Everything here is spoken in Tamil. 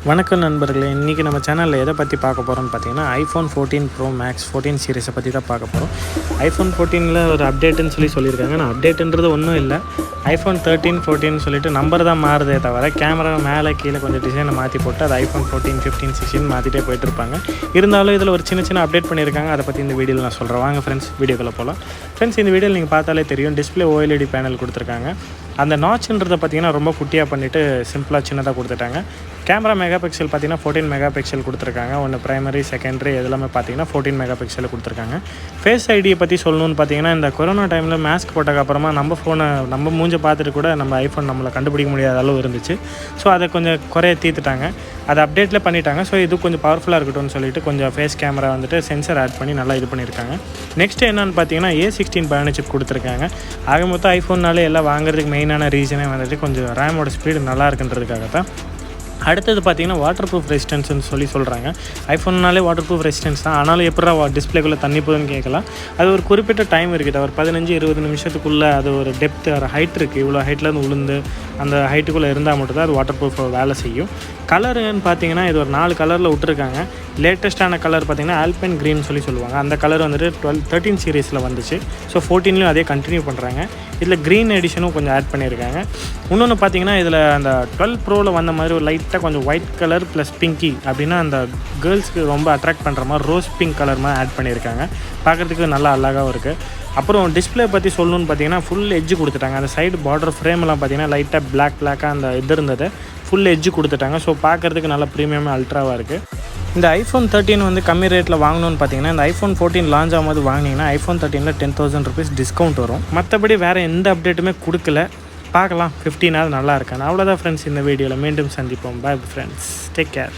வணக்கம் நண்பர்களே, இன்றைக்கி நம்ம சேனலில் எதை பற்றி பார்க்க போகிறோம்னு பார்த்தீங்கன்னா ஐஃபோன் 14 ப்ரோ மேக்ஸ் 14 சீரிஸை பற்றி தான் பார்க்க போகிறோம். ஐஃபோன் 14ல் ஒரு அப்டேட்டுன்னு சொல்லியிருக்காங்க. ஆனால் அப்டேட்டுன்றது ஒன்றும் இல்லை. ஐஃபோன் 13 14 சொல்லிட்டு நம்பர் தான் மாறுதே தவிர கேமரா மேலே கீழே கொஞ்சம் டிசைனை மாற்றி போட்டு அது ஐஃபோன் 14 15 16 மாற்றிட்டே போயிட்டுருப்பாங்க. இருந்தாலும் இதில் ஒரு சின்ன அப்டேட் பண்ணியிருக்காங்க. அதை பற்றி இந்த வீடியோவில் நான் சொல்கிறேன். வாங்க ஃப்ரெண்ட்ஸ், வீடியோக்குள்ளே போகலாம். ஃப்ரெண்ட்ஸ், இந்த வீடியோவில் நீங்கள் பார்த்தாலே தெரியும், டிஸ்பிளே OLED பேனல் கொடுத்துருக்காங்க. அந்த நாட்ச்ன்றதை பார்த்தீங்கன்னா ரொம்ப குட்டியாக பண்ணிவிட்டு சிம்பிளாக சின்னதாக கொடுத்துட்டாங்க. கேமரா மெகா பிக்சல் பார்த்தீங்கன்னா 14 மெகா பிக்சல் கொடுத்துருக்காங்க. ஒன்று ப்ரைமரி செகண்டரி எல்லாமே பார்த்தீங்கன்னா 14 மெகா பிக்சல் கொடுத்துருக்காங்க. ஃபேஸ் ஐடியை பற்றி சொல்லணும்னு பார்த்தீங்கன்னா, இந்த கொரோனா டைமில் மாஸ்க் போட்டதுக்கப்புறமா நம்ம மூஞ்சை பார்த்துட்டு கூட நம்ம ஐஃபோன் நம்மளை கண்டுபிடிக்க முடியாத அளவு இருந்துச்சு. ஸோ அதை கொஞ்சம் குறைய தீர்த்துட்டாங்க. அதை அப்டேட்டில் பண்ணிட்டாங்க. ஸோ இது கொஞ்சம் பவர்ஃபுல்லாக இருக்கட்டும்னு சொல்லிட்டு கொஞ்சம் ஃபேஸ் கேமரா வந்துட்டு சென்சர் ஆட் பண்ணி நல்லா இது பண்ணியிருக்காங்க. நெக்ஸ்ட் என்னென்னு பார்த்தீங்கன்னா A16 பயண சிப் கொடுத்துருக்காங்க. ஆக மொத்தம் ஐஃபோன்னாலே எல்லாம் வாங்குறதுக்கு மெயினான ரீசனே வந்துட்டு கொஞ்சம் ரேமோட ஸ்பீடு நல்லா இருக்குன்றதுக்காக தான். அடுத்தது பார்த்தீங்கன்னா வாட்டர் ப்ரூஃப் ரெசிஸ்டன்ஸ்னு சொல்கிறாங்க. ஐஃபோன்னாலே வாட்டர் ப்ரூஃப் ரெசிஸ்டன்ஸ் தான். ஆனாலும் எப்படா டிஸ்பிளேக்குள்ளே தண்ணி போகுதுன்னு கேட்கலாம். அது ஒரு குறிப்பிட்ட டைம் இருக்குது. ஒரு 15-20 நிமிஷத்துக்குள்ளே அது ஒரு டெப்த்து, ஒரு ஹைட் இருக்குது. இவ்வளோ ஹைட்லேருந்து உளுந்து அந்த ஹைட்டுக்குள்ளே இருந்தால் மட்டும்தான் அது வாட்டர் ப்ரூஃப் வேலை செய்யும். கலருன்னு பார்த்தீங்கன்னா இது ஒரு 4 கலரில் விட்டுருக்காங்க. லேட்டஸ்ட்டான கலர் பார்த்தீங்கன்னா ஆல்பைன் க்ரீன் சொல்லுவாங்க. அந்த கலர் வந்துட்டு 13 சீரீஸில் வந்துச்சு. ஸோ 14லையும் அதே கண்டினியூ பண்ணுறாங்க. இதில் க்ரீன் எடிஷனும் கொஞ்சம் ஆட் பண்ணியிருக்காங்க. இன்னொன்று பார்த்தீங்கன்னா இதில் அந்த 12 ப்ரோவில் வந்த மாதிரி ஒரு லைட்டாக கொஞ்சம் ஒயிட் கலர் ப்ளஸ் பிங்கி அப்படின்னா அந்த கேர்ள்ஸ்க்கு ரொம்ப அட்ராக்ட் பண்ணுற மாதிரி ரோஸ் பிங்க் கலர் மாதிரி ஆட் பண்ணியிருக்காங்க. பார்க்குறதுக்கு நல்லா அழகாகவும் இருக்குது. அப்புறம் டிஸ்பிளே பற்றி சொல்லணும்னு பார்த்தீங்கன்னா ஃபுல் எட்ஜ் கொடுத்துட்டாங்க. அந்த சைடு பார்டர் ஃப்ரேம்லாம் பார்த்தீங்கன்னா லைட்டாக பிளாக்காக அந்த இது இருந்தது ஃபுல் எட்ஜ் கொடுத்துட்டாங்க. ஸோ பார்க்குறதுக்கு நல்லா ப்ரீமியமாக அல்ட்ராவாக இருக்குது. இந்த ஐஃபோன் 13 வந்து கம்மி ரேட்டில் வாங்கணும்னு பார்த்தீங்கன்னா இந்த ஐஃபோன் 14 லான்ச் ஆகும்போது வாங்கினீங்கன்னா ஐஃபோன் 13ல் 10,000 rupees டிஸ்கவுண்ட் வரும். மற்றபடி வேறு எந்த அப்டேட்டுமே கொடுக்கல. பார்க்கலாம் 15 நல்லா இருக்கான்னு. அவ்வளோதான் ஃப்ரெண்ட்ஸ், இந்த வீடியோவில் மீண்டும் சந்திப்போம். Bye friends, take care.